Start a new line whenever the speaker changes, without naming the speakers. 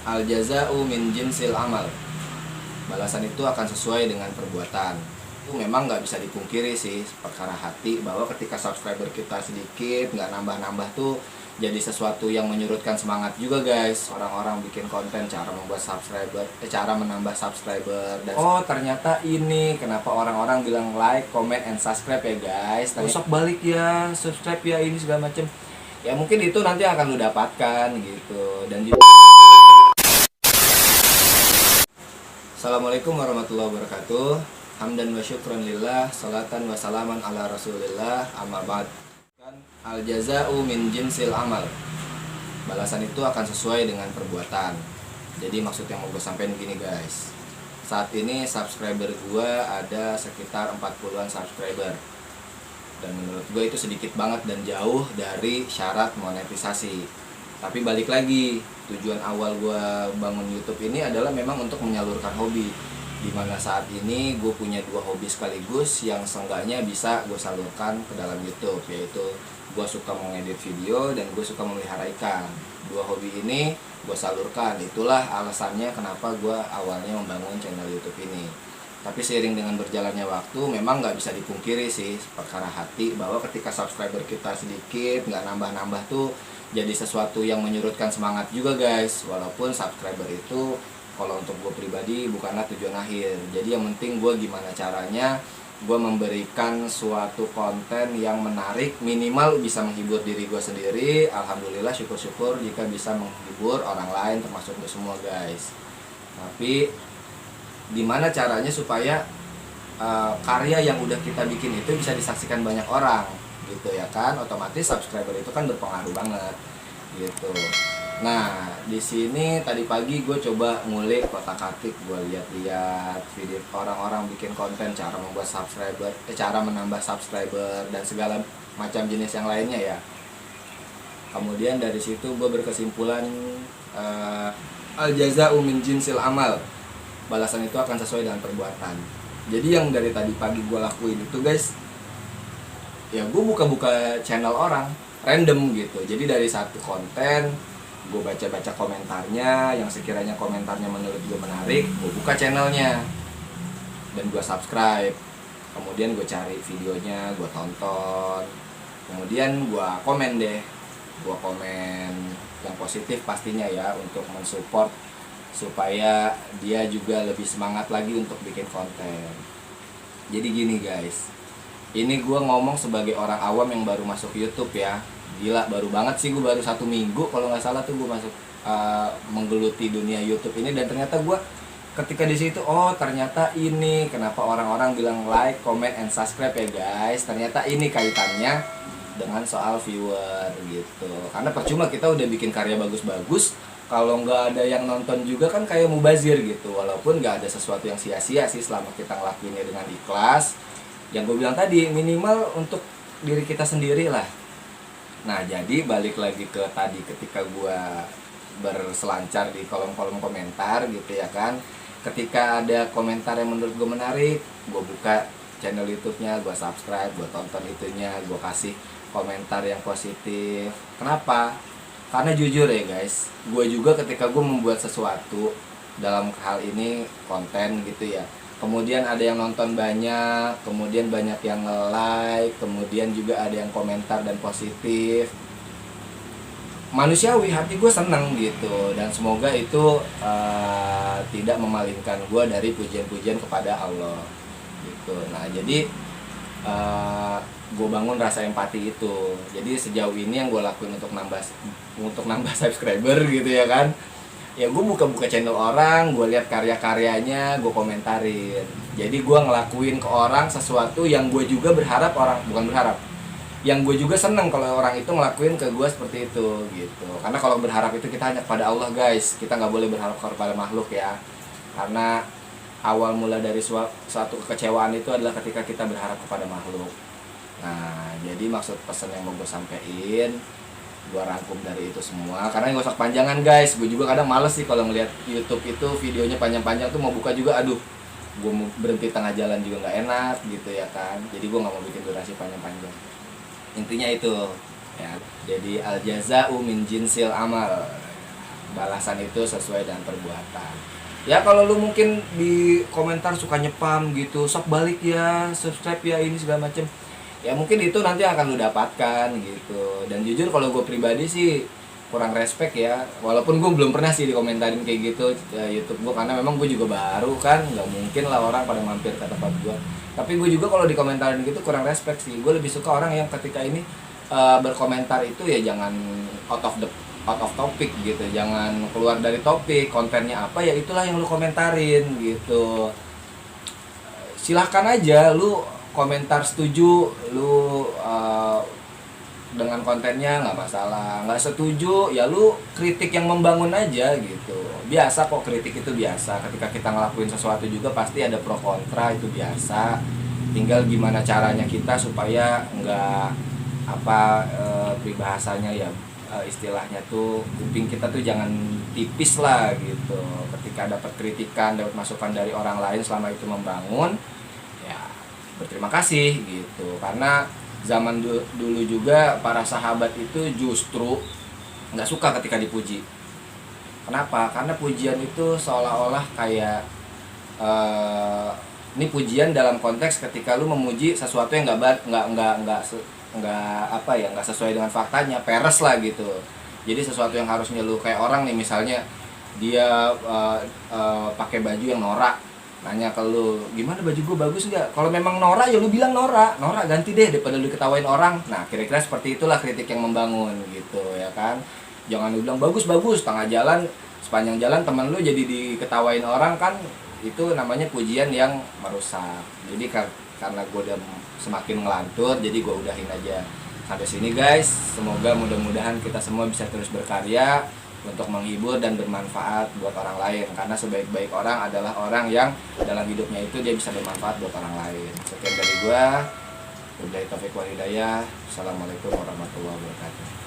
Al jaza'u min jinsil amal. Balasan itu akan sesuai dengan perbuatan. Itu memang nggak bisa dipungkiri sih, perkara hati, bahwa ketika subscriber kita sedikit, nggak nambah-nambah tuh jadi sesuatu yang menyurutkan semangat juga guys. Orang-orang bikin konten cara membuat subscriber, cara menambah subscriber, dan oh ternyata ini kenapa orang-orang bilang like, comment, and subscribe ya guys. Besok balik ya, subscribe ya, ini segala macem. Ya mungkin itu nanti akan lu dapatkan gitu. Dan Assalamualaikum warahmatullahi wabarakatuh. Hamdan wa syukran lillah, salatan wa salaman ala rasulillah, amma ba'd. Al jaza'u min jinsil amal. Balasan itu akan sesuai dengan perbuatan. Jadi maksud yang mau gue sampaikan gini guys. Saat ini subscriber gue ada sekitar 40-an subscriber. Dan menurut gue itu sedikit banget dan jauh dari syarat monetisasi. Tapi balik lagi, tujuan awal gue bangun YouTube ini adalah memang untuk menyalurkan hobi. Dimana saat ini gue punya dua hobi sekaligus yang seenggaknya bisa gue salurkan ke dalam YouTube, yaitu gue suka mengedit video dan gue suka memelihara ikan. Dua hobi ini gue salurkan, itulah alasannya kenapa gue awalnya membangun channel YouTube ini. Tapi seiring dengan berjalannya waktu, memang nggak bisa dipungkiri sih, perkara hati, bahwa ketika subscriber kita sedikit, nggak nambah-nambah tuh jadi sesuatu yang menyurutkan semangat juga guys. Walaupun subscriber itu kalau untuk gue pribadi bukanlah tujuan akhir. Jadi yang penting gue gimana caranya gue memberikan suatu konten yang menarik, minimal bisa menghibur diri gue sendiri. Alhamdulillah, syukur-syukur jika bisa menghibur orang lain, termasuk gue semua guys. Tapi gimana caranya supaya karya yang udah kita bikin itu bisa disaksikan banyak orang gitu ya kan? Otomatis subscriber itu kan berpengaruh banget gitu. Nah di sini tadi pagi gue coba ngulik kotak-katik, gue lihat-lihat video orang-orang bikin konten cara membuat subscriber, cara menambah subscriber dan segala macam jenis yang lainnya ya. Kemudian dari situ gue berkesimpulan al jaza'u min jinsil amal. Balasan itu akan sesuai dengan perbuatan. Jadi yang dari tadi pagi gue lakuin itu guys, ya gue buka-buka channel orang random gitu. Jadi dari satu konten gue baca-baca komentarnya, yang sekiranya komentarnya menurut gue menarik, gue buka channelnya dan gue subscribe. Kemudian gue cari videonya, gue tonton, kemudian gue komen deh. Gue komen yang positif pastinya ya, untuk mensupport supaya dia juga lebih semangat lagi untuk bikin konten. Jadi gini guys, ini gue ngomong sebagai orang awam yang baru masuk YouTube ya. Gila, baru banget sih, gue baru 1 minggu kalau nggak salah tuh gue masuk menggeluti dunia YouTube ini. Dan ternyata gue ketika di situ, oh ternyata ini kenapa orang-orang bilang like, comment, and subscribe ya guys. Ternyata ini kaitannya dengan soal viewer gitu. Karena percuma kita udah bikin karya bagus-bagus, kalau nggak ada yang nonton juga kan kayak mubazir gitu. Walaupun nggak ada sesuatu yang sia-sia sih selama kita ngelakuinnya dengan ikhlas. Yang gue bilang tadi, minimal untuk diri kita sendiri lah. Nah jadi balik lagi ke tadi, ketika gue berselancar di kolom-kolom komentar gitu ya kan, ketika ada komentar yang menurut gue menarik, gue buka channel YouTube-nya, gue subscribe, gue tonton itunya, gue kasih komentar yang positif. Kenapa? Karena jujur ya guys, gue juga ketika gue membuat sesuatu, dalam hal ini konten gitu ya, kemudian ada yang nonton banyak, kemudian banyak yang nge-like, kemudian juga ada yang komentar dan positif, manusiawi, hati gue seneng gitu. Dan semoga itu tidak memalingkan gue dari pujian-pujian kepada Allah gitu. Nah jadi gue bangun rasa empati itu. Jadi sejauh ini yang gue lakuin untuk nambah subscriber gitu ya kan, ya gue buka-buka channel orang, gue lihat karya-karyanya, gue komentarin. Jadi gue ngelakuin ke orang sesuatu yang gue juga berharap orang, bukan berharap, yang gue juga seneng kalau orang itu ngelakuin ke gue seperti itu gitu. Karena kalau berharap itu kita hanya kepada Allah guys, kita nggak boleh berharap kepada makhluk ya. Karena awal mula dari suatu kekecewaan itu adalah ketika kita berharap kepada makhluk. Nah jadi maksud pesan yang mau gue sampein, gue rangkum dari itu semua. Karena gak usah kepanjangan guys, gue juga kadang males sih kalau ngeliat YouTube itu videonya panjang-panjang tuh, mau buka juga aduh, gue mau berhenti tengah jalan juga nggak enak gitu ya kan. Jadi gue nggak mau bikin durasi panjang-panjang. Intinya itu ya. Jadi al jaza'u min jinsil amal. balasan itu sesuai dengan perbuatan. Ya kalau lu mungkin di komentar suka nyepam gitu, sok balik ya, subscribe ya, ini segala macem, ya mungkin itu nanti akan lu dapatkan gitu. Dan jujur kalau gue pribadi sih kurang respect ya, walaupun gue belum pernah sih dikomentarin kayak gitu ya, YouTube gue, karena memang gue juga baru kan, nggak mungkin lah orang pada mampir ke tempat gue. Tapi gue juga kalau dikomentarin gitu kurang respect sih. Gue lebih suka orang yang ketika ini berkomentar itu ya jangan out of topic gitu, jangan keluar dari topik. Kontennya apa ya itulah yang lu komentarin gitu. Silahkan aja lu komentar setuju, lu dengan kontennya nggak masalah, nggak setuju ya lu kritik yang membangun aja gitu. Biasa kok, kritik itu biasa, ketika kita ngelakuin sesuatu juga pasti ada pro kontra, itu biasa. Tinggal gimana caranya kita supaya nggak peribahasanya ya, istilahnya tuh kuping kita tuh jangan tipis lah gitu. Ketika dapat kritikan, dapat masukan dari orang lain selama itu membangun, ya berterima kasih gitu. Karena zaman dulu juga para sahabat itu justru nggak suka ketika dipuji. Kenapa? Karena pujian itu seolah-olah kayak ini pujian dalam konteks ketika lu memuji sesuatu yang nggak sesuai dengan faktanya, peres lah gitu. Jadi sesuatu yang harusnya lu kayak orang nih, misalnya dia pakai baju yang norak, nanya ke lu, gimana baju gue bagus nggak? Kalau memang norak ya lu bilang norak ganti deh daripada lu diketawain orang. Nah kira-kira seperti itulah kritik yang membangun gitu ya kan. Jangan lu bilang bagus tengah jalan, sepanjang jalan teman lu jadi diketawain orang, kan itu namanya pujian yang merusak. Jadi karena gue udah semakin ngelantur, jadi gue udahin aja sampai sini guys. Semoga mudah-mudahan kita semua bisa terus berkarya untuk menghibur dan bermanfaat buat orang lain, karena sebaik-baik orang adalah orang yang dalam hidupnya itu dia bisa bermanfaat buat orang lain. Sekian dari gua, wabillahi taufiq wal hidayah. Assalamualaikum warahmatullahi wabarakatuh.